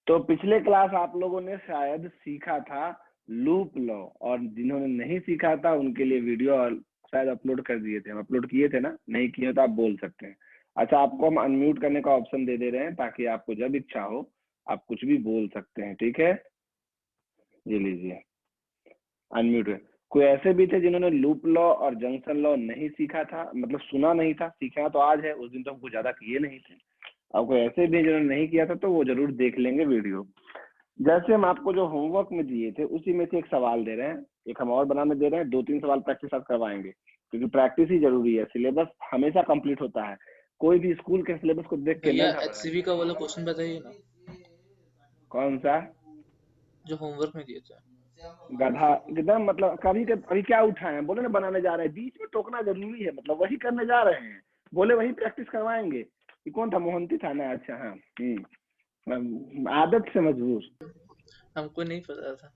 तो पिछले क्लास आप लोगों ने शायद सीखा था लूप लॉ, और जिन्होंने नहीं सीखा था उनके लिए वीडियो शायद अपलोड कर दिए थे, हम अपलोड किए थे ना, नहीं किए तो आप बोल सकते हैं। अच्छा, आपको हम अनम्यूट करने का ऑप्शन दे रहे हैं ताकि आपको जब इच्छा हो आप कुछ भी बोल सकते हैं, ठीक है। ये लीजिए अनम्यूट है। कोई ऐसे भी थे जिन्होंने लूप लॉ और जंक्शन लॉ नहीं सीखा था, मतलब सुना नहीं था, सीखा तो आज है, उस दिन तो हमको ज्यादा किए नहीं थे। और कोई ऐसे भी जिन्होंने नहीं किया था तो वो जरूर देख लेंगे वीडियो। जैसे हम आपको जो होमवर्क में दिए थे उसी में से एक सवाल दे रहे हैं, एक हम और बनाने दे रहे हैं, 2-3 सवाल प्रैक्टिस साथ करवाएंगे, क्योंकि प्रैक्टिस ही जरूरी है। सिलेबस हमेशा कंप्लीट होता है, कोई भी स्कूल के सिलेबस को देख के न भैया घबराए। एचसीवी का वाला क्वेश्चन बताइए ना, कौन सा? जो होमवर्क में दिए थे। गधा एकदम, मतलब कभी अभी क्या उठाए हैं, बोले ना बनाने जा रहे हैं, बीच में टोकना जरूरी है, मतलब वही करने जा रहे हैं, बोले वही प्रैक्टिस करवाएंगे। ये कौन था, मोहंती था ना? अच्छा हाँ। आदत से मजबूर। हमको नहीं पता था।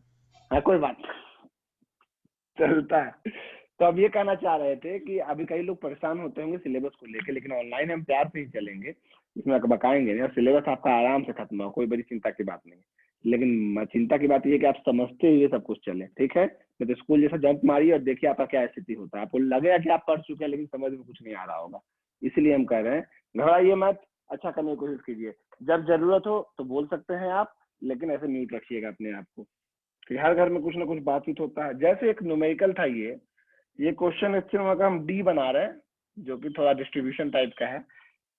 हाँ कोई बात नहीं, चलता है। तो अब ये कहना चाह रहे थे कि अभी कई लोग परेशान होते होंगे सिलेबस को लेके, लेकिन ऑनलाइन हम प्यार से ही चलेंगे, इसमें आपको बकाएंगे नहीं, और सिलेबस आपका आराम से खत्म हो, कोई बड़ी चिंता की बात नहीं है। लेकिन चिंता की बात ये है कि आप समझते हुए सब कुछ चले, ठीक है। नहीं तो स्कूल जैसा जंप मारिए और देखिए आपका क्या स्थिति होता है, आपको लगेगा कि आप पढ़ चुके हैं लेकिन समझ में कुछ नहीं आ रहा होगा। इसलिए हम कह रहे हैं घबराइए मत, अच्छा करने की कोशिश कीजिए, जब जरूरत हो तो बोल सकते हैं आप, लेकिन ऐसे म्यूट रखिएगा अपने आप को, कि हर घर में कुछ ना कुछ बातचीत होता है। जैसे एक न्यूमेरिकल था, ये क्वेश्चन एक्चुअली का हम डी बना रहे हैं, जो कि थोड़ा डिस्ट्रीब्यूशन टाइप का है।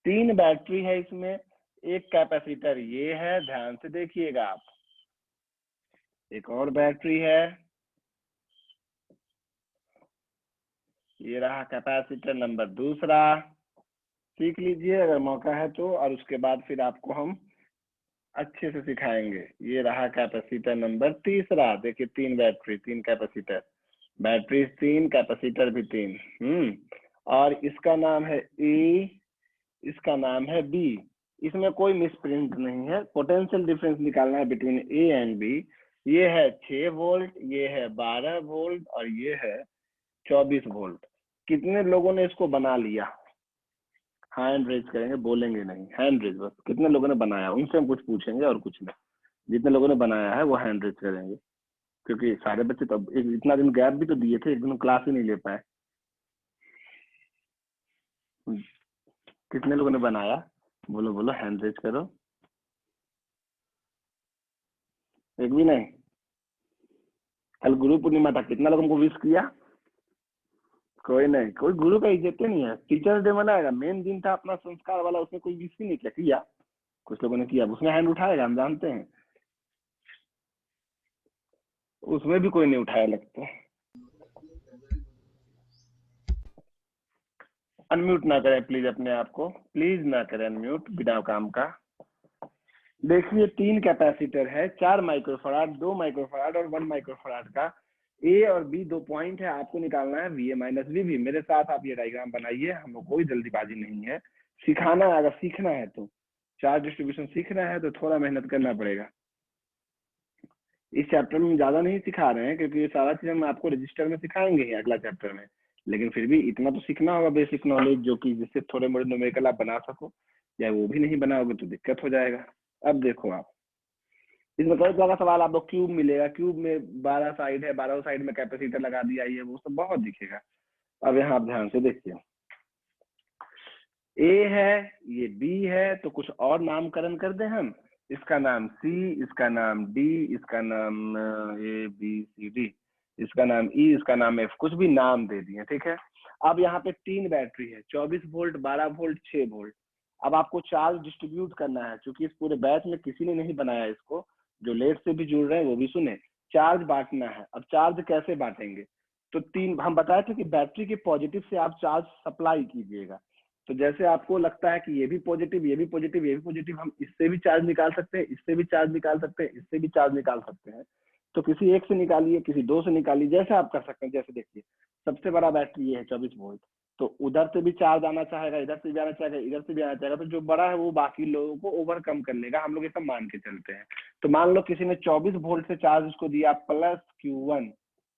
3 बैटरी है इसमें, एक कैपेसिटर ये है, ध्यान से देखिएगा आप, एक और बैटरी है, ये रहा कैपेसिटर नंबर दूसरा, सीख लीजिए अगर मौका है तो, और उसके बाद फिर आपको हम अच्छे से सिखाएंगे। ये रहा कैपेसिटर नंबर तीसरा, देखिए 3 बैटरी 3 कैपेसिटर, बैटरी 3 कैपेसिटर भी 3। और इसका नाम है ए, इसका नाम है बी। इसमें कोई मिसप्रिंट नहीं है, पोटेंशियल डिफरेंस निकालना है बिटवीन ए एंड बी। ये है 6 वोल्ट, ये है 12 वोल्ट, और ये है 24 वोल्ट। कितने लोगों ने इसको बना लिया? हैंड रेज करेंगे, बोलेंगे नहीं, हैंड रेज बस। कितने लोगों ने बनाया उनसे हम कुछ पूछेंगे और कुछ नहीं। जितने लोगों ने बनाया है वो हैंड रेज करेंगे, क्योंकि सारे बच्चे तो अब इतना दिन गैप भी तो दिए थे, एक दिन क्लास ही नहीं ले पाए। कितने लोगों ने बनाया? बोलो बोलो, हैंड रेज करो। एक भी नहीं। कल गुरु पूर्णिमा था, कितना लोगों को विश किया? कोई नहीं, कोई गुरु का इज्जत ही नहीं है। टीचर्स डे मनाएगा, मेन दिन था अपना संस्कार वाला, उसमें कोई विश ही नहीं किया। किया कुछ लोगों ने किया, उसमें हैंड उठाएगा, हम जानते हैं। उसमें भी कोई नहीं उठाया लगता है। अनम्यूट ना करें प्लीज अपने आप को, प्लीज ना करें अनम्यूट बिना काम का। देखिए 3 कैपेसिटर है, 4 माइक्रोफराड, 2 माइक्रोफराड और 1 माइक्रोफराड का। ए और बी 2 पॉइंट है, आपको निकालना है V A minus V B. मेरे साथ आप ये डायग्राम बनाइए, हम लोग कोई जल्दीबाजी नहीं है, सिखाना है, अगर सीखना है तो, चार्ज डिस्ट्रीब्यूशन सीखना है तो थोड़ा मेहनत करना पड़ेगा। इस चैप्टर में ज्यादा नहीं सिखा रहे हैं, क्योंकि ये सारा चीज हम आपको रजिस्टर में सिखाएंगे ही अगला चैप्टर में, लेकिन फिर भी इतना तो सीखना होगा बेसिक नॉलेज, जो कि जिससे थोड़े मोड़े न्यूमेरिकल आप बना सको, या वो भी नहीं बनाओगे तो दिक्कत हो जाएगा। अब देखो आप, इसमें कई तरह का सवाल आपको क्यूब मिलेगा, क्यूब में 12 साइड है, 12 साइड में कैपेसिटर लगा दिया, ये वो सब बहुत दिखेगा। अब यहाँ आप ध्यान से देखिए, ए है, ये बी है, तो कुछ और नामकरण कर दें हम, इसका नाम सी, इसका नाम डी, इसका नाम ए बी सी डी, इसका नाम ई, इसका नाम एफ, कुछ भी नाम दे दिए, ठीक है। अब यहाँ पे 3 बैटरी है, 24 वोल्ट, 12 वोल्ट, 6 वोल्ट। अब आपको चार्ज डिस्ट्रीब्यूट करना है, क्योंकि इस पूरे बैच में किसी ने नहीं बनाया इसको, जो लेट से भी जुड़ रहे हैं वो भी सुने। चार्ज बांटना है, अब चार्ज कैसे बांटेंगे? तो 3 हम बताए थे कि बैटरी के पॉजिटिव से आप चार्ज सप्लाई कीजिएगा। तो जैसे आपको लगता है कि ये भी पॉजिटिव, ये भी पॉजिटिव, ये भी पॉजिटिव, हम इससे भी चार्ज निकाल सकते हैं, इससे भी चार्ज निकाल सकते हैं, इससे भी चार्ज निकाल सकते हैं। तो किसी एक से निकालिए, किसी 2 से निकालिए, जैसे आप कर सकते हैं। जैसे देखिए सबसे बड़ा बैटरी ये है 24 वोल्ट, तो उधर से भी चार्ज आना चाहेगा, इधर से भी आना चाहेगा, इधर से भी आना चाहेगा, तो जो बड़ा है वो बाकी लोगों को ओवरकम कर लेगा, हम लोग ये सब मान के चलते हैं। तो मान लो किसी ने 24 वोल्ट से चार्ज उसको दिया प्लस Q1,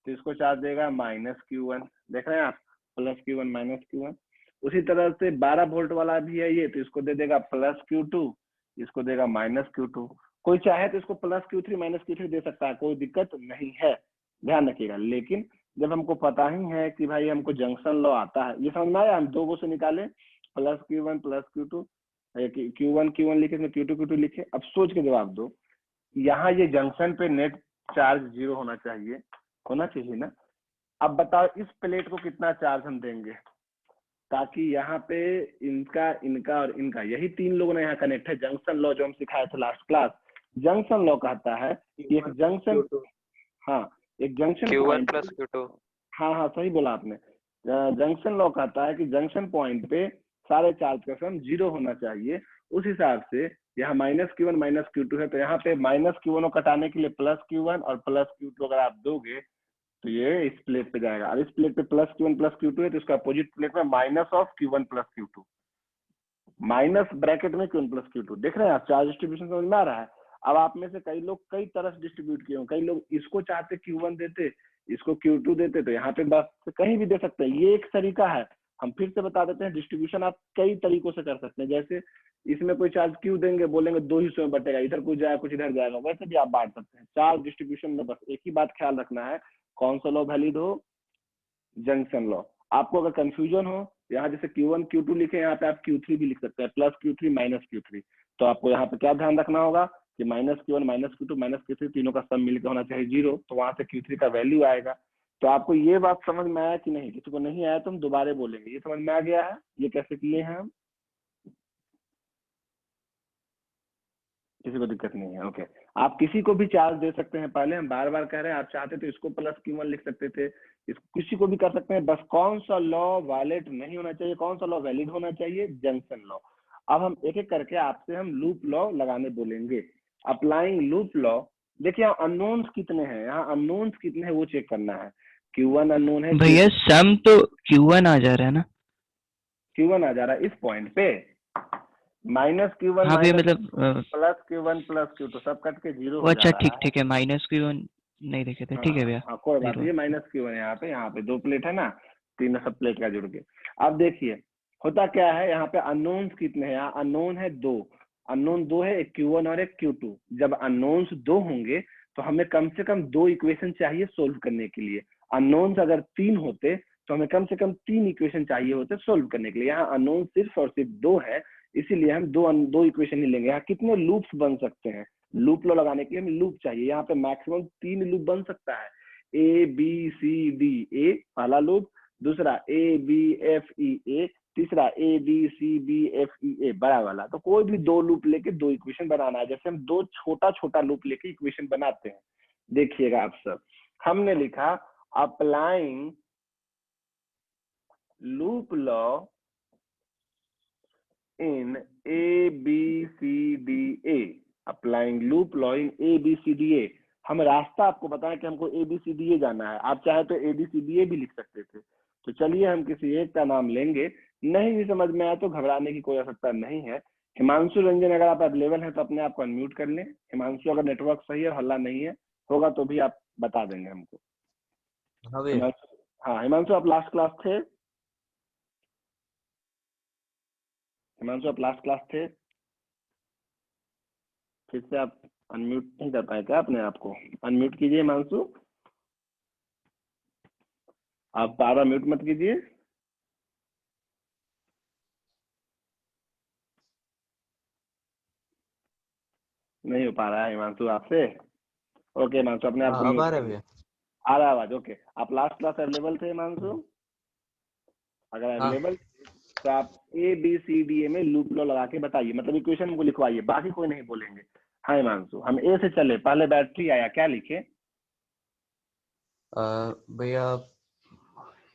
तो इसको चार्ज देगा माइनस Q1, देख रहे हैं आप, प्लस Q1 माइनस Q1। उसी तरह से 12 वोल्ट वाला भी है ये, तो इसको दे देगा प्लस Q2, इसको देगा माइनस Q2। कोई चाहे तो इसको प्लस Q3 माइनस Q3 दे सकता है, कोई दिक्कत नहीं है, ध्यान रखिएगा। लेकिन जब हमको पता ही है कि भाई हमको जंक्शन लॉ आता है, ये समझ में आया, हम दो को से निकाले plus Q1 plus Q2, Q1 लिखे इसमें Q2 लिखे। अब सोच के जवाब दो, यहाँ ये जंक्शन पे नेट चार्ज 0 होना चाहिए ना। अब बताओ इस प्लेट को कितना चार्ज हम देंगे, ताकि यहाँ पे इनका और इनका, यही तीन लोगों ने यहाँ कनेक्ट है। जंक्शन लॉ जो हम सिखाए थे लास्ट क्लास, जंक्शन लॉ कहता है कि एक जंक्शन, हाँ एक जंक्शन पॉइंट, हाँ सही बोला आपने। जंक्शन लॉ कहता है कि जंक्शन पॉइंट पे सारे चार्ज का सम 0 होना चाहिए। उस हिसाब से यहाँ -Q1 माइनस Q2 है, तो यहाँ पे -Q1 को कटाने के लिए प्लस Q1 और प्लस Q2 अगर आप दोगे तो ये इस प्लेट पे जाएगा। और इस प्लेट पे प्लस Q1 प्लस Q2 है, तो इसका अपोजिट प्लेट में -Q1 plus Q2, minus bracket में Q1 प्लस Q2। देख रहे हैं आप, चार्ज डिस्ट्रीब्यूशन समझ में आ रहा है। अब आप में से कई लोग कई तरह से डिस्ट्रीब्यूट किए हों, कई लोग इसको चाहते Q1 देते, इसको Q2 देते, तो यहाँ पे बस कहीं भी दे सकते हैं, ये एक तरीका है। हम फिर से बता देते हैं, डिस्ट्रीब्यूशन आप कई तरीकों से कर सकते हैं। जैसे इसमें कोई चार्ज क्यू देंगे, बोलेंगे 2 हिस्सों में बटेगा, इधर कुछ जाएगा कुछ इधर जाएगा, वैसे भी आप बांट सकते हैं। चार्ज डिस्ट्रीब्यूशन में बस एक ही बात ख्याल रखना है, कौन सा लॉ वैलिड हो, जंक्शन लॉ। आपको अगर कंफ्यूजन हो, यहाँ जैसे Q1 Q2 लिखे, यहाँ पे आप Q3 भी लिख सकते हैं, प्लस Q3 माइनस Q3। तो आपको यहाँ पे क्या ध्यान रखना होगा कि -Q1 minus Q2 minus Q3 तीनों का सम मिलकर होना चाहिए 0, तो वहां से Q3 का वैल्यू आएगा। तो आपको ये बात समझ में आया कि नहीं? किसी को नहीं आया तो हम दोबारा बोलेंगे। ये समझ में आ गया है ये कैसे किए हैं हम? किसी को दिक्कत नहीं है? ओके। आप किसी को भी चार्ज दे सकते हैं, पहले हम बार बार कह रहे हैं, आप चाहते तो इसको प्लस Q1 लिख सकते थे, किसी को भी कर सकते हैं। बस कौन सा लॉ वैलिड नहीं होना चाहिए, कौन सा लॉ वैलिड होना चाहिए? Junction law. अब हम एक एक करके आपसे हम लूप लॉ लगाने बोलेंगे। अप्लाइंग लूप लॉ, देखिए यहाँ अननोन्स कितने हैं, यहाँ अननोन्स कितने हैं वो चेक करना है। Q1 अननोन है, भैया सम तो Q1 आ जा रहा है ना? Q1 आ जा रहा है इस पॉइंट पे, -Q1 हाँ भैया, माइनस मतलब प्लस Q1 प्लस Q2 सब कट के 0 वो हो जा अच्छा रहा है। ठीक है, -Q1 नहीं देखे थे, ठीक है भैया। हाँ कोई बात 0 नहीं, -Q1 यहाँ पे 2 प्लेट है ना, तीनों सब प्लेट का जुड़ के। अब देखिए होता क्या है, यहाँ पे अननोन्स कितने हैं? यहाँ अननोन है 2, अननोन 2 है, एक Q1 और एक Q2। जब अननोन्स 2 होंगे तो हमें कम से कम 2 इक्वेशन चाहिए सोल्व करने के लिए। अननोन्स अगर 3 होते तो हमें कम से कम 3 इक्वेशन चाहिए होते सोल्व करने के लिए। यहाँ अननोन सिर्फ और सिर्फ 2 है, इसीलिए हम दो इक्वेशन ही लेंगे। यहाँ कितने लूप्स बन सकते हैं? लूप लॉ लगाने के लिए हमें लूप चाहिए। यहाँ पे मैक्सिमम 3 लूप बन सकता है, ABCD, ए पहला लूप, दूसरा ABFEA, तीसरा ABCBFEA बड़ा वाला। तो कोई भी 2 लूप लेके 2 इक्वेशन बनाना है, जैसे हम 2 छोटा छोटा लूप लेके इक्वेशन बनाते हैं। देखिएगा आप सब, हमने लिखा applying loop law in ABCDA, applying loop law in ABCDA। हम रास्ता आपको बताएं कि हमको ABCDA जाना है, आप चाहे तो ABCDA भी लिख सकते थे। तो चलिए हम किसी एक का नाम लेंगे, नहीं भी समझ में आया तो घबराने की कोई आवश्यकता नहीं है। हिमांशु रंजन, अगर आप अवेलेबल हैं तो अपने आप को अनम्यूट कर लें। हिमांशु, अगर नेटवर्क सही है, हल्ला नहीं है होगा तो भी आप बता देंगे हमको। हाँ हिमांशु, आप लास्ट क्लास थे? हिमांशु आप लास्ट क्लास थे? फिर से आप अनम्यूट नहीं कर पाए क्या अपने आप को? अनम्यूट कीजिए हिमांशु, आप बार म्यूट मत कीजिए। नहीं हो पा रहा है हिमांशु आपसे? ओके हिमांशु, अपने आप को म्यूट कीजिए। आ रहा है आवाज? ओके। आप लास्ट क्लास अवेलेबल थे हिमांशु? अगर अवेलेबल तो आप ABCDA में लूप लॉ लगा के बताइए, मतलब इक्वेशन को लिखवाइए, बाकी कोई नहीं बोलेंगे। हाँ हिमांशु, हम A से चले, पहले बैटरी आया, क्या लिखे? भैया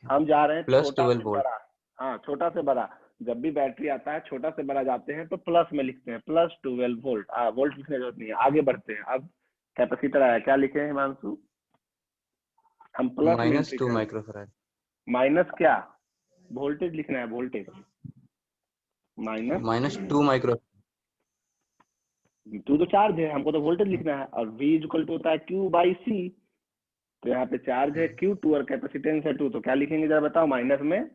हम जा रहे हैं छोटा से वोल्ट। बड़ा। हाँ छोटा से बड़ा, जब भी बैटरी आता है छोटा से बड़ा जाते हैं तो प्लस में लिखते हैं, +12 वोल्ट। वोल्ट लिखने की जरूरत नहीं है, आगे बढ़ते हैं। अब कैपेसिटर आया, क्या लिखे हैं हिमांशु? हम प्लस -2 माइक्रोफैराड। माइनस क्या? वोल्टेज लिखना है, वोल्टेज -2 माइक्रो। टू तो चार्ज है, हमको तो वोल्टेज लिखना है, और V इक्वल टू होता है Q/C। तो यहाँ पे चार्ज है Q2 और कैपेसिटेंस है 2, तो क्या लिखेंगे जरा बताओ? माइनस में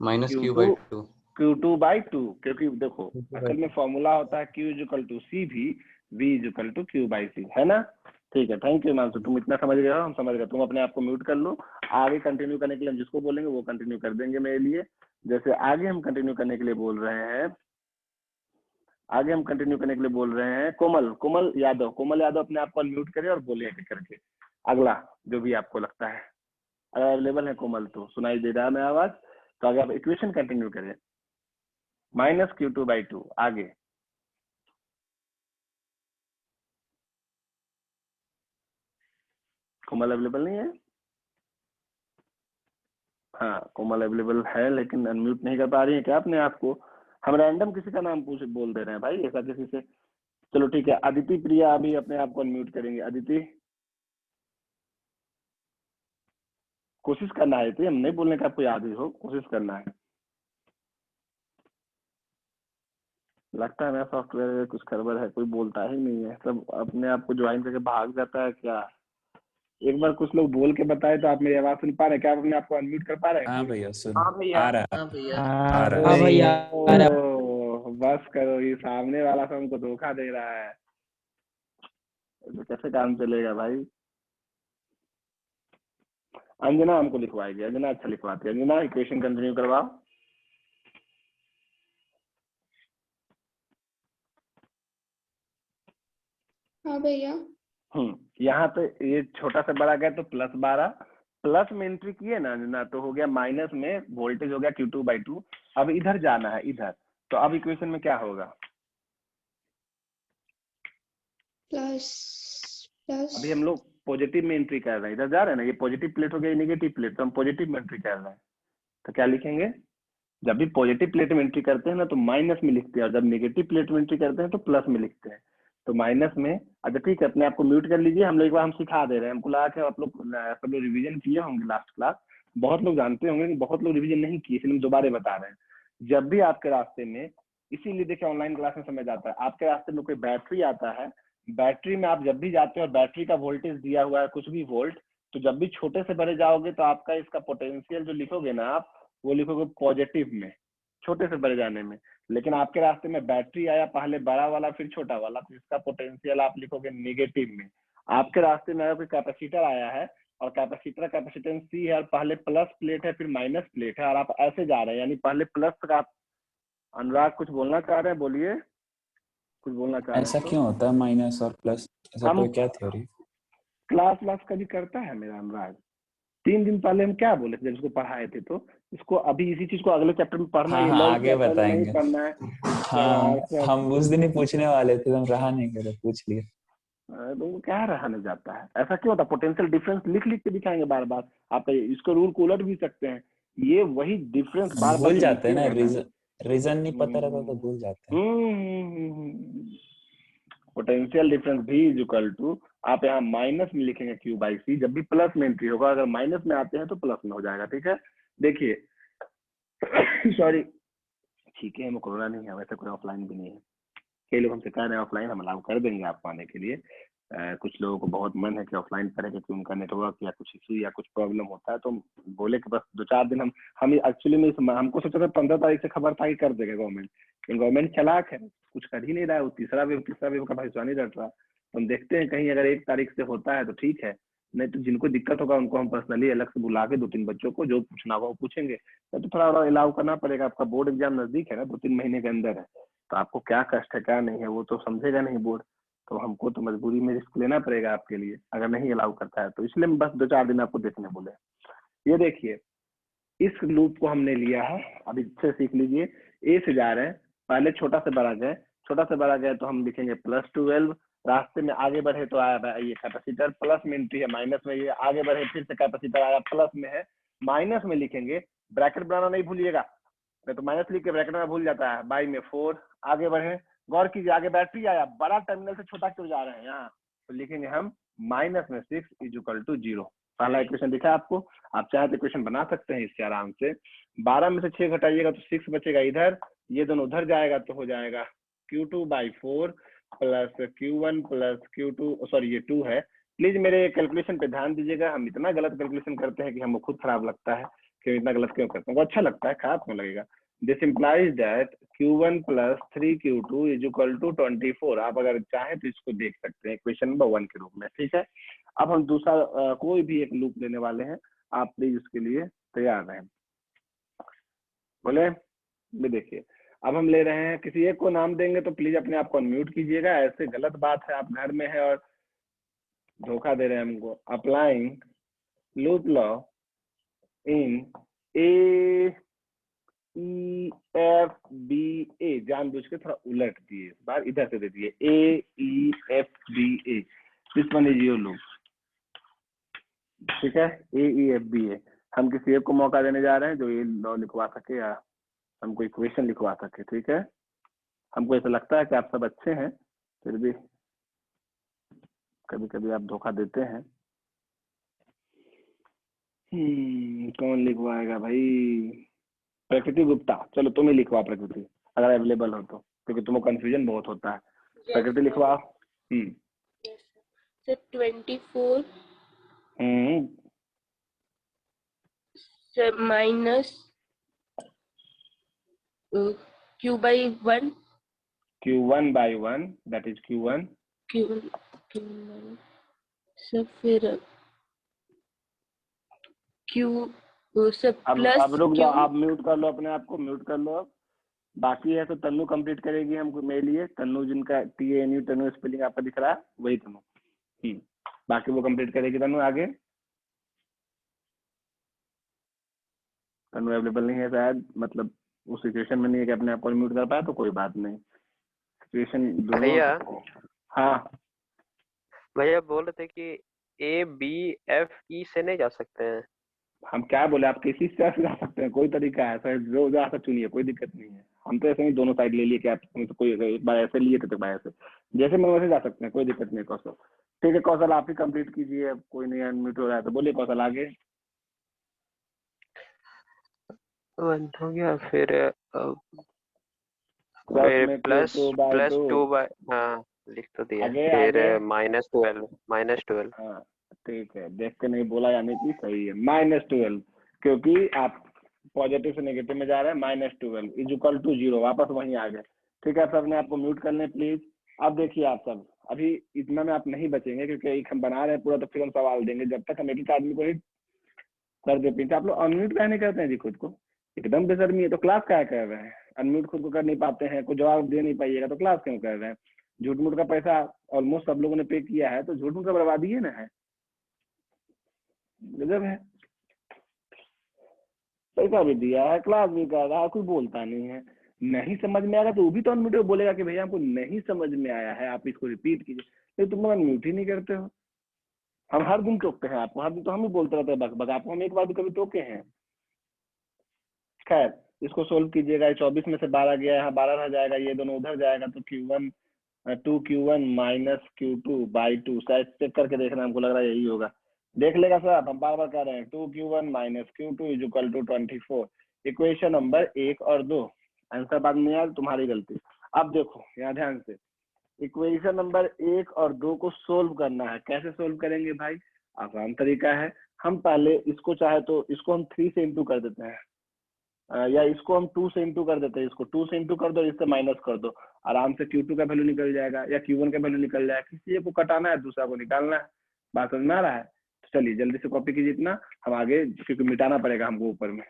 -Q/2। Q2/2, क्योंकि देखो असल में फॉर्मूला होता है Q इज इक्वल टू सी भी, V is equal to Q/C, है ना। ठीक है, थैंक यू हिमांशु, तुम इतना समझ गए हो, हम समझ गए। तुम अपने आप को म्यूट कर लो। आगे कंटिन्यू करने के लिए हम जिसको बोलेंगे वो कंटिन्यू कर देंगे मेरे लिए। जैसे आगे हम कंटिन्यू करने के लिए बोल रहे हैं, आगे हम कंटिन्यू करने के लिए बोल रहे हैं कोमल यादव। कोमल यादव अपने आप को अनम्यूट करे और बोले करके अगला जो भी आपको लगता है। अगर अवेलेबल है कोमल तो सुनाई दे रहा है मेरा आवाज, तो आगे आप इक्वेशन कंटिन्यू करें। -Q2/2 आगे। कोमल अवेलेबल नहीं है? हाँ कोमल अवेलेबल है लेकिन अनम्यूट नहीं कर पा रही है क्या अपने आप को? हम रैंडम किसी का नाम बोल दे रहे हैं भाई, ऐसा किसी से। चलो ठीक है, अदिति प्रिया अभी अपने आप को अनम्यूट करेंगे। अदिति कोशिश करना है, हम नहीं बोलने का आपको याद ही हो, कोशिश करना है। लगता है मेरा सॉफ्टवेयर कुछ गड़बड़ है, कोई बोलता ही नहीं है, सब अपने आप को ज्वाइन करके भाग जाता है क्या। एक बार कुछ लोग बोल के बताए तो आप मेरी आवाज सुन पा रहे हैं क्या? आप अपने आप को अनम्यूट कर पा रहे हैं? हाँ भैया सुन हाँ भैया, आ रहा हाँ भैया, आ रहा हाँ भैया आ रहा। ओह, बस करो, ये सामने वाला सब हमको धोखा दे रहा है, तो कैसे काम चलेगा भाई। अंजना हमको लिखवाएगी, अंजना अच्छा लिखवाती है। अंजना इक्वेशन कंटिन्यू करवाओ। हाँ भैया। यहाँ पे ये छोटा से बड़ा गया तो +12, प्लस में एंट्री किए ना अंजना तो हो गया, माइनस में वोल्टेज हो गया Q2/2। अब इधर जाना है इधर, तो अब इक्वेशन में क्या होगा? प्लस प्लस अभी हम लोग पॉजिटिव में एंट्री कर रहे हैं, इधर जा रहे हैं ना, ये पॉजिटिव प्लेट हो गया, ये नेगेटिव प्लेट, तो हम पॉजिटिव में एंट्री कर रहे हैं, तो क्या लिखेंगे? जब भी पॉजिटिव प्लेट में एंट्री करते हैं ना तो माइनस में लिखते हैं, और जब नेगेटिव प्लेट में एंट्री करते हैं तो प्लस में लिखते हैं। तो माइनस में, अच्छा ठीक है, अपने आप को म्यूट कर लीजिए। हम लोग एक बार हम सिखा दे रहे हैं, हमको लगा कि आप लोग सब लोग रिवीजन किए होंगे लास्ट क्लास, बहुत लोग जानते होंगे, बहुत लोग रिवीजन नहीं किए, इसलिए हम दोबारा बता रहे हैं। जब भी आपके रास्ते में, इसीलिए देखिए ऑनलाइन क्लास में समझ आता है, आपके रास्ते में कोई बैटरी आता है, बैटरी में आप जब भी जाते हो और बैटरी का वोल्टेज दिया हुआ है कुछ भी वोल्ट, तो जब भी छोटे से बड़े जाओगे तो आपका इसका पोटेंशियल जो लिखोगे ना आप, वो लिखोगे पॉजिटिव में, छोटे से बड़े जाने में। लेकिन आपके रास्ते में बैटरी आया, पहले बड़ा वाला फिर छोटा वाला, तो इसका पोटेंशियल आप लिखोगे नेगेटिव में। आपके रास्ते में अगर कोई कैपेसिटर आया है और कैपेसिटर कैपेसिटेंस C है और पहले प्लस प्लेट है फिर माइनस प्लेट है और आप ऐसे जा रहे हैं, यानी पहले प्लस तक आप। अनुराग कुछ बोलना चाह रहे हैं, बोलिए, कुछ बोलना चाह रहे ऐसा हैं क्यों होता है माइनस और प्लस? ऐसा हम कोई क्या थ्योरी? क्लास कभी करता है मेरा अनुराग। 3 दिन पहले हम क्या बोले थे जब इसको पढ़ाए थे, तो इसको अभी इसी चीज को अगले चैप्टर में पढ़ना है, हाँ लॉ आगे चैप्टर में नहीं बताएंगे। पढ़ना है। हाँ हम उस दिन ही पूछने वाले थे, हम रहा नहीं करे, पूछ लिए। तो वो क्या रहने जाता है, ऐसा क्यों होता है? पोटेंशियल डिफरेंस लिख लिख के दिखाएंगे बार बार, आप इसको रूल को उलट भी सकते हैं, ये वही डिफरेंस बार बार भूल जाते हैं ना, लिखिएगा रीजन नहीं पता रहता तो भूल जाते हैं। Potential difference V is equal to, आप यहाँ माइनस में लिखेंगे Q/C, जब भी प्लस में एंट्री होगा, अगर माइनस में आते हैं तो प्लस में हो जाएगा, ठीक है। देखिए सॉरी, ठीक है, हमें कोरोना नहीं है, वैसे कोई ऑफलाइन भी नहीं है, कई लोग हमसे कह रहे हैं ऑफलाइन, हम अलाउ कर देंगे आपको आने के लिए। कुछ लोगों को बहुत मन है कि ऑफलाइन करें, क्योंकि उनका नेटवर्क या कुछ इशू या कुछ प्रॉब्लम होता है, तो बोले कि बस 2-4 दिन हम एक्चुअली में हमको सोचा था 15 तारीख से खबर था कि कर देगा गवर्नमेंट, लेकिन गवर्नमेंट चालाक है, कुछ कर ही नहीं रहा है, वो तीसरा वेव का भविष्य नहीं रट रहा। तो हम देखते हैं कहीं अगर 1 तारीख से होता है तो ठीक है, नहीं तो जिनको दिक्कत होगा उनको हम पर्सनली अलग से बुला के 2-3 बच्चों को जो पूछना होगा वो पूछेंगे, तो थोड़ा अलाउ करना पड़ेगा। आपका बोर्ड एग्जाम नजदीक है ना, 2-3 महीने के अंदर है, तो आपको क्या कष्ट है क्या नहीं है वो तो समझेगा नहीं बोर्ड, तो हमको तो मजबूरी में रिस्क लेना पड़ेगा आपके लिए अगर नहीं अलाउ करता है, तो इसलिए बस 2-4 दिन आपको देखने बोले। ये देखिए इस लूप को हमने लिया है, अभी अच्छे सीख लीजिए। ए से जा रहे हैं, पहले छोटा से बड़ा गए, छोटा से बड़ा गए तो हम लिखेंगे +12, रास्ते में आगे बढ़े तो आया ये कैपेसिटर, प्लस में एंट्री है, माइनस में ये आगे बढ़े फिर से कैपेसिटर आया, प्लस में है, माइनस में लिखेंगे, ब्रैकेट बनाना नहीं भूलिएगा, तो माइनस लिख के ब्रैकेट में भूल जाता है, बाई में 4, आगे बढ़े, गौर कीजिए आगे बैटरी आया, बड़ा टर्मिनल से छोटा क्यों जा रहे हैं यहाँ, तो लिखेंगे हम -6 इज इक्वल टू 0। पहला इक्वेशन दिखा आपको, आप चाहे तो इक्वेशन बना सकते हैं इससे आराम से। 12 में से 6 घटाइएगा तो 6 बचेगा इधर, ये दोनों उधर जाएगा तो हो जाएगा Q2/4 plus Q1 plus Q2, sorry ये 2 है। प्लीज मेरे कैलकुलेशन पे ध्यान दीजिएगा, हम इतना गलत कैलकुलेशन करते हैं कि हमको खुद खराब लगता है कि इतना गलत क्यों करते हैं, वो अच्छा लगता है, खराब क्यों लगेगा। This implies that Q1 plus 3Q2 is equal to 24। आप अगर चाहें तो इसको देख सकते हैं इक्वेशन नंबर 1 के रूप में, ठीक है। अब हम दूसरा कोई भी एक लूप लेने वाले हैं, आप प्लीज उसके लिए तैयार रहें। बोले भी देखिए, अब हम ले रहे हैं, किसी एक को नाम देंगे तो प्लीज अपने आप को अनम्यूट कीजिएगा, ऐसे गलत बात है, आप घर में है और धोखा दे रहे हैं हमको। Applying loop law in AEFBA, जानबूझ के थोड़ा उलट दिए, इस बार इधर से दे दिए AEFBA, this one is your loop, ठीक है। AEFBA, हम किसी एक को मौका देने जा रहे हैं जो ये लॉ लिखवा सके या हमको इक्वेशन लिखवा सके, ठीक है। हमको ऐसा लगता है कि आप सब अच्छे हैं, फिर भी कभी कभी आप धोखा देते हैं। कौन लिखवाएगा भाई? प्रकृति गुप्ता, चलो तुम ही लिखवा प्रकृति, अगर अवेलेबल हो तो, क्योंकि तुमको कंफ्यूजन बहुत होता है। प्रकृति लिखवा। 24 minus Q/1 Q1 by 1, that is Q1 से फिर Q से अब प्लस रुक जाओ, आप म्यूट कर लो, अपने आप को म्यूट कर लो। अब बाकी है तो तन्नू कंप्लीट करेगी हमको मेरे लिए, तन्नू जिनका TANU तन्नू स्पेलिंग आपका दिख रहा है वही तन्नू, बाकी वो कंप्लीट करेगी। तन्नू आगे, तन्नू अवेलेबल नहीं है शायद, मतलब उस सिचुएशन में नहीं है कि अपने आप को म्यूट कर पाए, तो कोई बात नहीं, सिचुएशन भैया हाँ भैया बोल रहे थे कि ABFE से नहीं जा सकते हैं। हम क्या बोले, आप किसी से जा सकते हैं, कोई तरीका है सर, जो जा सकते चुनिए, कोई दिक्कत नहीं है। हम तो ऐसे ही दोनों साइड ले लिए कि आप तो कोई एक बार ऐसे लिए थे तो बार ऐसे, जैसे मन वैसे जा सकते हैं, कोई दिक्कत नहीं। कौशल ठीक है, कौशल आप ही कंप्लीट कीजिए, अब कोई नहीं अनम्यूट हो रहा है तो बोलिए कौशल आगे। 1 हो गया, फिर प्लस 2 बाय, हाँ लिख तो दिया, फिर -12 हाँ ठीक है, देख के नहीं बोला यानी कि सही है, -12, क्योंकि आप पॉजिटिव से नेगेटिव में जा रहे हैं। -12 इज इक्वल टू 0, वापस वहीं आ गए, ठीक है। आप सबने आपको म्यूट कर लें प्लीज। अब देखिए आप सब, अभी इतना में आप नहीं बचेंगे, क्योंकि एक हम बना रहे हैं पूरा, तो फिर हम सवाल देंगे, जब तक हम एक आदमी को ही कर दे पीछे। आप लोग अनम्यूट कहने करते हैं जी खुद को, एकदम बेशर्मी है। तो क्लास क्या कर रहे हैं? अनम्यूट खुद को कर नहीं पाते हैं, कोई जवाब दे नहीं पाइएगा तो क्लास क्यों कर रहे हैं? झूठ मूठ का पैसा ऑलमोस्ट सब लोगों ने पे किया है, तो झूठ मूठ का बर्बादी है ना, है गजब है। पैसा भी दिया है, क्लास भी कर रहा है, कोई बोलता नहीं है। नहीं समझ में आएगा तो वो भी तो अनम्यूट बोलेगा कि भैया हमको नहीं समझ में आया है, आप इसको रिपीट कीजिए, लेकिन तुम लोग अनम्यूट ही नहीं करते हो। हम हर दिन टोकते हैं आपको, हर दिन तो हम ही बोलते रहते हैं बक बक, आपको हम एक बार भी कभी टोके हैं? खैर, इसको सोल्व कीजिएगा। 24 में से 12 गया है, 12 रह जाएगा, ये दोनों उधर जाएगा, तो Q1 माइनस Q2 बाई 2, शायद चेक करके देखना, हमको लग रहा है यही होगा। देख लेगा साहब, हम बार बार कह रहे हैं 2Q1 minus Q2 is equal to 24। Equation number 1 और 2, आंसर बाद में यार तुम्हारी गलती। अब देखो यहाँ ध्यान से, इक्वेशन नंबर 1 और 2 को सोल्व करना है। कैसे सोल्व करेंगे भाई? आसान तरीका है, हम पहले इसको चाहे तो इसको हम 3 से इंटू कर देते हैं, या इसको हम 2 से इंटू कर देते हैं, इसको 2 से इंटू कर दो, इससे माइनस कर दो, आराम से Q2 का वैल्यू निकल जाएगा या Q1 का वैल्यू निकल जाएगा। किसी एक को कटाना है, दूसरा को निकालना है। बात समझ में आ रहा है? तो चलिए जल्दी से कॉपी कीजिए इतना, हम आगे, क्योंकि मिटाना पड़ेगा हमको ऊपर में।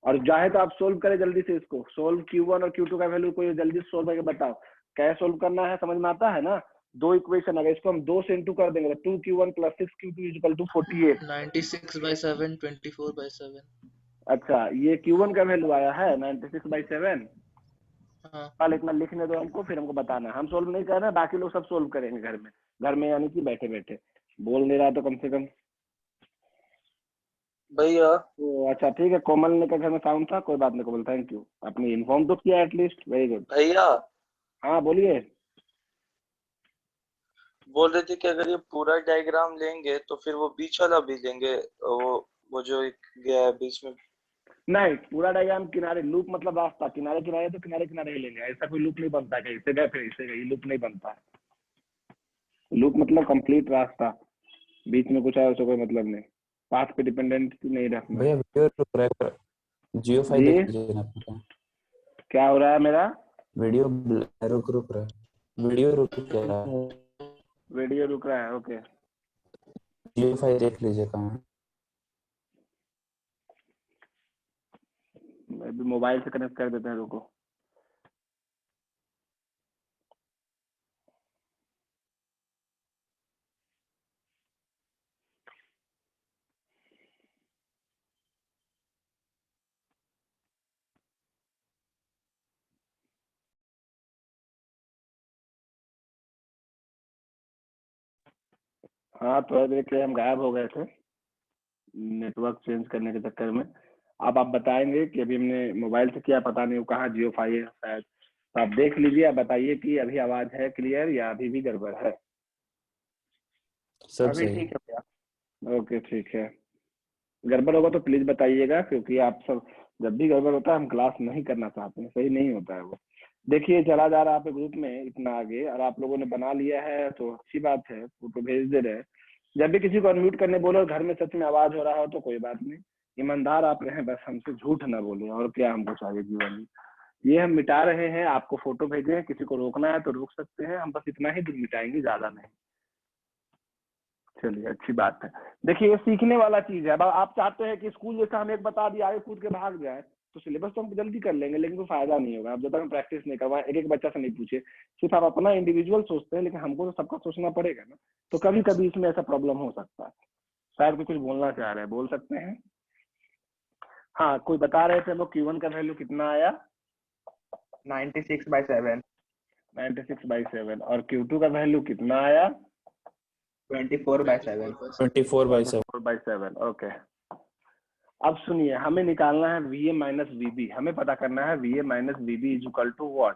और चाहे तो आप सोल्व करें जल्दी से, इसको सोल्व Q1 और Q2 का वैल्यू कोई जल्दी सोल्व करके बताओ, कैसे सोल्व करना है, समझ में आता है ना? 2 इक्वेशन, अगर इसको हम 2 से इंटू कर देंगे तो 2Q1 plus 6Q2 is equal to 48। 96/7 24/7। अच्छा, ये Q1 का वैल्यू आया है 96/7। हाँ कल इतना लिखने दो हमको, फिर हमको बताना है। हम सोल्व नहीं कर रहे हैं, बाकी लोग सब सोल्व करेंगे घर में यानी कि बैठे बैठे। बोल नहीं रहा तो कम से कम भैया। तो अच्छा ठीक है, कोमल ने का घर में साउंड था, कोई बात नहीं कोमल, थैंक यू, आपने इन्फॉर्म तो किया एटलीस्ट, वेरी गुड। भैया हाँ बोलिए। बोल रहे थे कि अगर ये पूरा डायग्राम लेंगे तो फिर वो बीच वाला भी लेंगे, वो जो एक गया है बीच में। नहीं, पूरा डायग्राम किनारे, लूप मतलब रास्ता, किनारे किनारे तो किनारे किनारे ही लेंगे, ऐसा कोई लूप नहीं बनता है, इससे गए फिर इससे गए, लूप नहीं बनता है। लूप मतलब कंप्लीट रास्ता, बीच में कुछ है उससे कोई मतलब नहीं, पाथ पे डिपेंडेंट नहीं रखना। भैया वीडियो रुक रहा है, जियो फाइल जी? देख लीजिए ना अपना। क्या हो रहा है मेरा? वीडियो रुक रहा है, वीडियो रुक रहा है। वीडियो रुक रहा है, ओके। जियो फाइल देख लीजिए कहाँ है। अभी मोबाइल से कनेक्ट कर देते हैं, रुको। हाँ, थोड़ा देर के लिए हम गायब हो गए थे नेटवर्क चेंज करने के चक्कर में। अब आप बताएंगे कि अभी हमने मोबाइल से किया, पता नहीं वो कहाँ जियो फाइव है शायद। तो आप देख लीजिए, आप बताइए कि अभी आवाज है क्लियर या अभी भी गड़बड़ है? सब अभी सही ठीक है भैया। ओके, ठीक है। गड़बड़ होगा तो प्लीज बताइएगा, क्योंकि आप सब जब भी गड़बड़ होता है हम क्लास नहीं करना चाहते हैं, सही नहीं होता है वो। देखिए चला जा रहा है आपके ग्रुप में इतना आगे, और आप लोगों ने बना लिया है तो अच्छी बात है, फोटो भेज दे रहे हैं। जब भी किसी को अनम्यूट करने बोलो, घर में सच में आवाज हो रहा हो तो कोई बात नहीं, ईमानदार आप रहें, बस हमसे झूठ ना बोले, और क्या हमको चाहिए जीवन में। ये हम मिटा रहे हैं, आपको फोटो भेजे, किसी को रोकना है तो रोक सकते हैं, हम बस इतना ही दूर मिटाएंगे, ज्यादा नहीं। चलिए, अच्छी बात है। देखिए ये सीखने वाला चीज है। अब आप चाहते हैं कि स्कूल जैसा हम एक बता दिया आगे कूद के भाग जाए, तो सिलेबस तो हम जल्दी कर लेंगे, लेकिन कोई फायदा नहीं होगा। अब जब तक हम प्रैक्टिस नहीं करवाएं, एक एक बच्चा से नहीं पूछे, सिर्फ आप अपना इंडिविजुअल सोचते हैं, लेकिन हमको तो सबका सोचना पड़ेगा ना। तो कभी कभी इसमें ऐसा प्रॉब्लम हो सकता है। शायद कोई कुछ बोलना चाह रहे हैं, बोल सकते हैं। हाँ, कोई बता रहे थे वो Q1 का वैल्यू कितना आया? 96/7। 96/7। और Q2 का वैल्यू कितना आया? 24/7। 24/7। ओके। अब सुनिए, हमें निकालना है VA माइनस VB, हमें पता करना है VA minus VB is equal to what.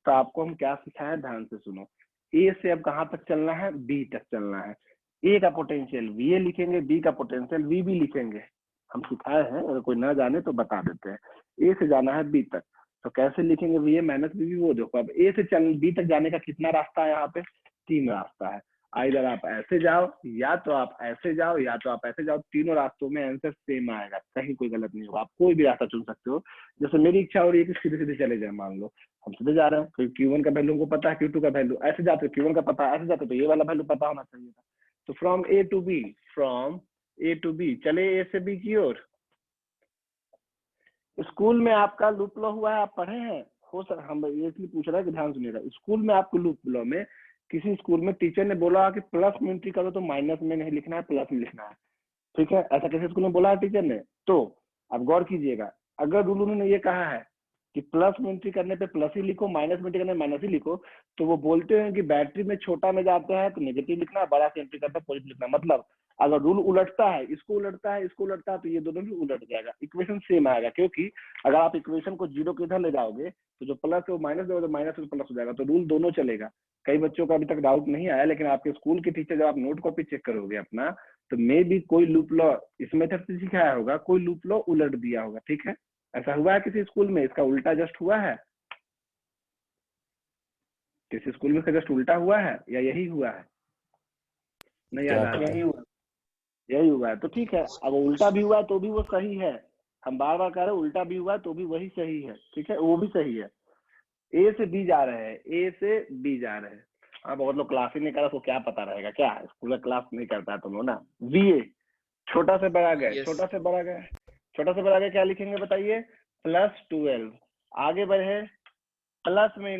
तो आपको हम क्या सिखाया, ध्यान से सुनो। A से अब कहाँ तक चलना है? B तक चलना है। A का पोटेंशियल VA लिखेंगे, B का पोटेंशियल VB लिखेंगे। हम सिखाए हैं, अगर कोई ना जाने तो बता देते हैं। A से जाना है B तक, तो कैसे लिखेंगे VA माइनस VB? वो देखो, अब A से B तक जाने का कितना रास्ता है? यहाँ पे 3 रास्ता है। इधर आप ऐसे जाओ, या तो आप ऐसे जाओ, या तो आप ऐसे जाओ। तीनों रास्तों में आंसर सेम आएगा, कहीं कोई गलत नहीं होगा। आप कोई भी रास्ता चुन सकते हो। जैसे मेरी इच्छा हो रही है कि सीधे सीधे चले जाए, मान लो हम सीधे जा रहे हैं, तो Q1 का वैल्यू हमको पता है, Q2 का वैल्यू, ऐसे जाते Q1 का पता है, ऐसे जाते तो ये वाला वैल्यू पता होना चाहिए था। तो फ्रॉम A टू B चले, A से B की ओर। स्कूल में आपका लूप लॉ हुआ है, आप पढ़े हैं? हो सर, हम ये इसलिए पूछ रहे हैं कि ध्यान सुनिएगा। स्कूल में आपको लूप लॉ में किसी स्कूल में टीचर ने बोला कि प्लस में एंट्री करो तो माइनस में नहीं लिखना है, प्लस में लिखना है। ठीक है, ऐसा किसी स्कूल में बोला है टीचर ने? तो अब गौर कीजिएगा, अगर रूल उन्होंने ये कहा है कि प्लस में एंट्री करने पे प्लस ही लिखो, माइनस में एंट्री करने माइनस ही लिखो, तो वो बोलते हैं कि बैटरी में छोटा में जाता है तो नेगेटिव लिखना है, बड़ा से एंट्री करता है पॉजिटिव लिखना। मतलब अगर रूल उलटता है, इसको उलटता है, इसको उलटता है, तो ये दोनों भी उलट जाएगा, इक्वेशन सेम आएगा। क्योंकि अगर आप इक्वेशन को जीरो के इधर ले जाओगे तो जो प्लस है वो माइनस होगा, तो माइनस से प्लस हो जाएगा। तो रूल दोनों चलेगा। कई बच्चों का अभी तक डाउट नहीं आया, लेकिन आपके स्कूल के टीचर जब आप नोट कॉपी चेक करोगे अपना, तो मे भी कोई लूप लॉ इस मेथड से सिखाया होगा, कोई लूप लॉ उलट दिया होगा। ठीक है, ऐसा हुआ है किसी स्कूल में? इसका उल्टा जस्ट हुआ है? किसी स्कूल में इसका जस्ट उल्टा हुआ है या यही हुआ है? नहीं याद आ रहा है? यही हुआ है। तो ठीक है, अगर उल्टा भी हुआ है तो भी वो सही है। हम बार बार कह रहे हैं उल्टा भी हुआ है तो भी वही सही है। ठीक है, वो भी सही है। A से B जा रहे हैं, A से B जा रहे हैं। हाँ, बहुत लोग क्लास ही नहीं कर रहा, तो क्या पता रहेगा? क्या स्कूल में क्लास नहीं करता है तुम लोग ना। VA छोटा से बड़ा गए, छोटा से बड़ा गए, छोटा से बड़ा गए, क्या लिखेंगे बताइए? +12। आगे बढ़े, प्लस में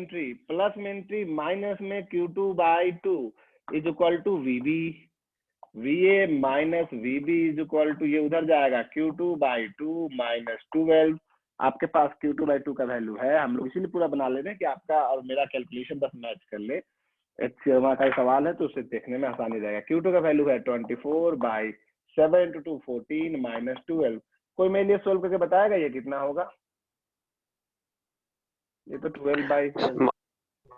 एंट्री माइनस में Q2/2 is equal to VB। VA minus VB is equal to, ये उधर जाएगा Q2/2 -12। आपके पास Q2/2 का वैल्यू है। हम लोग इसीलिए पूरा बना ले रहे हैं कि आपका और मेरा कैलकुलेशन बस मैच कर ले। HCMA का सवाल है तो उसे देखने में आसानी रहेगा। Q2 का वैल्यू है 24/7 × 2 14 -12। कोई मेरे लिए सोल्व करके बताएगा ये कितना होगा? ये तो 12/7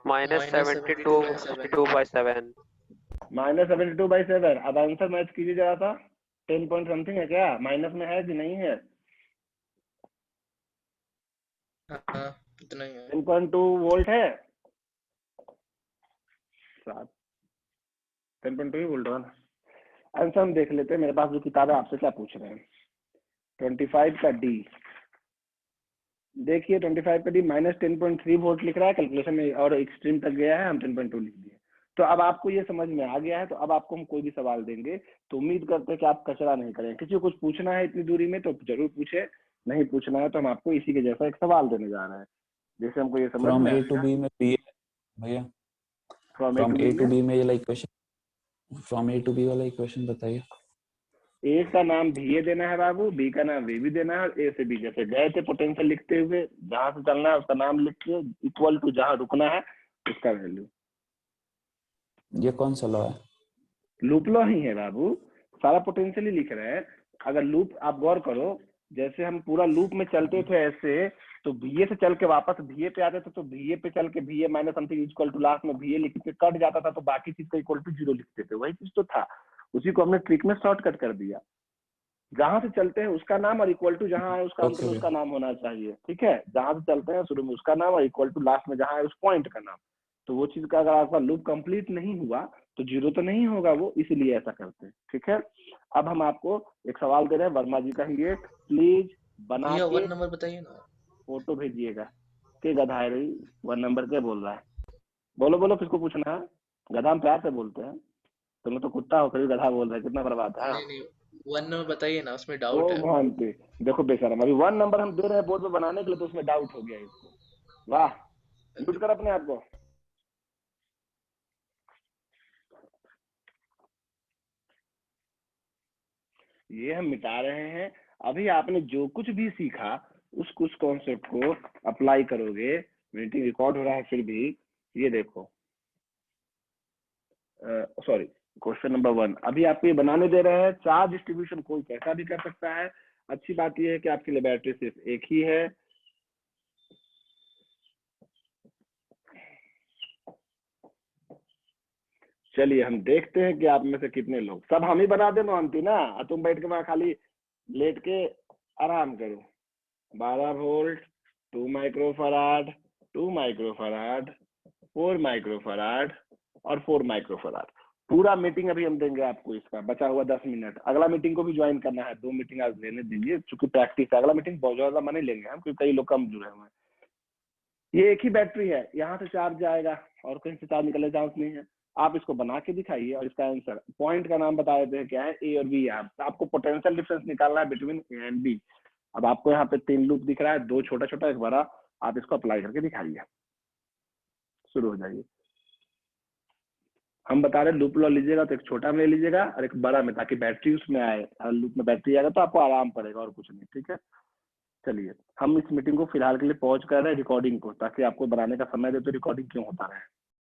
-72/7 -72/7। अब आंसर मैच कीजिए जरा सा। 10 पॉइंट समथिंग है क्या? माइनस में है कि नहीं है? हाँ, इतना ही है। 10.2 वोल्ट है। 10.2 ही वोल्ट होगा ना। आंसर हम देख लेते हैं। मेरे पास जो किताब है, आपसे क्या पूछ रहे हैं। 25 का D देखिए 25 पे डी -10.3 वोल्ट लिख रहा है कैलकुलेशन में, और एक्सट्रीम तक गया है, हम 10.2 लिख दिए। तो अब आपको ये समझ में आ गया है, तो अब आपको हम कोई भी सवाल देंगे तो उम्मीद करते हैं कि आप कचरा नहीं करेंगे। किसी को कुछ पूछना है इतनी दूरी में तो जरूर पूछे, नहीं पूछना है तो हम आपको इसी के जैसा एक सवाल देने जा रहे हैं, जैसे हमको ये समझ फ्रॉम में ए टू बी में बी भैया, फ्रॉम ए टू बी में ये like question, from A to B वाला इक्वेशन बताइए। ए का नाम भी देना है बाबू, बी का नाम वी भी देना है, ए से बी जैसे गए थे पोटेंशियल लिखते हुए, जहां से चलना है उसका नाम लिख के इक्वल टू जहां रुकना है उसका वैल्यू। ये कौन सा लॉ है? लूप लॉ ही है बाबू, सारा पोटेंशियल ही लिख रहे हैं। अगर लूप आप गौर करो, जैसे हम पूरा लूप में चलते थे ऐसे, तो VA से चल के वापस VA पे आते थे, तो VA पे चल के VA minus something equal to last में VA लिख के कट जाता था, तो बाकी चीज का इक्वल टू 0 लिखते थे, वही चीज तो था, उसी को हमने ट्रिक में शॉर्टकट कर दिया। जहां से चलते हैं उसका नाम और इक्वल टू जहां है उसका अंत में उसका नाम होना चाहिए, ठीक है। जहां से चलते हैं शुरू में उसका नाम और इक्वल टू लास्ट में जहां है उस पॉइंट का नाम। तो वो चीज का अगर आपका लूप कंप्लीट नहीं हुआ तो 0 तो नहीं होगा वो, इसलिए ऐसा करते हैं, ठीक है। अब हम आपको एक सवाल दे रहे हैं, वर्मा जी का ही ये, प्लीज बना भैया के 1 नंबर बताइए ना। फोटो भेजिएगा। के गधा है रही 1 नंबर के बोल रहा है, बोलो बोलो किसको पूछना है। गधा हम प्यार से बोलते हैं, तुम तो कुत्ता हो फिर भी गधा बोल रहे हैं, कितना बर्बाद है। नहीं 1 नंबर बताइए ना, उसमें ओ डाउट है। भांति, देखो बेशरम, अभी 1 नंबर हम दे रहे हैं बोर्ड पे बनाने के लिए, तो उसमें डाउट हो गया इसको। वाह, म्यूट कर अपने आप को। ये हम मिटा रहे हैं। अभी आपने जो कुछ भी सीखा उस कुछ कॉन्सेप्ट को अप्लाई करोगे। मीटिंग रिकॉर्ड हो रहा है फिर भी, ये देखो, सॉरी, क्वेश्चन नंबर 1 अभी आपको ये बनाने दे रहे हैं। चार्ज डिस्ट्रीब्यूशन कोई कैसा भी कर सकता है। अच्छी बात यह है कि आपकी लेबोरेटरी सिर्फ एक ही है। चलिए हम देखते हैं कि आप में से कितने लोग, सब हम ही बना दे मोहंती ना, तुम बैठ के वहां खाली लेट के आराम करो। 12 वोल्ट, 2 माइक्रोफराड, 2 माइक्रोफराड, 4 माइक्रोफराड और 4 माइक्रोफराड। पूरा मीटिंग अभी हम देंगे आपको, इसका बचा हुआ 10 मिनट। अगला मीटिंग को भी ज्वाइन करना है, 2 मीटिंग आज लेने दीजिए, चूंकि प्रैक्टिस है। अगला मीटिंग बहुत ज्यादा मनी लेंगे हम, क्योंकि कई लोग कम जुड़े हुए हैं। ये एक ही बैटरी है, यहाँ से चार्ज जाएगा और कहीं से चार्ज निकलने चांस नहीं है। आप इसको बना के दिखाइए और इसका आंसर, पॉइंट का नाम बता देते हैं क्या है, ए और बी है। आपको पोटेंशियल डिफरेंस निकालना है बिटवीन ए एंड बी। अब आपको यहाँ पे 3 लूप दिख रहा है, 2 छोटा छोटा एक बड़ा, आप इसको अप्लाई करके दिखाइए। शुरू हो जाइए। हम बता रहे लूप लॉ लीजिएगा तो एक छोटा में ले लीजिएगा और एक बड़ा में, ताकि बैटरी उसमें आए। और लूप में बैटरी आएगा तो आपको आराम पड़ेगा और कुछ नहीं, ठीक है। चलिए हम इस मीटिंग को फिलहाल के लिए पॉज कर रहे हैं रिकॉर्डिंग को, ताकि आपको बनाने का समय दे तो रिकॉर्डिंग क्यों होता रहे।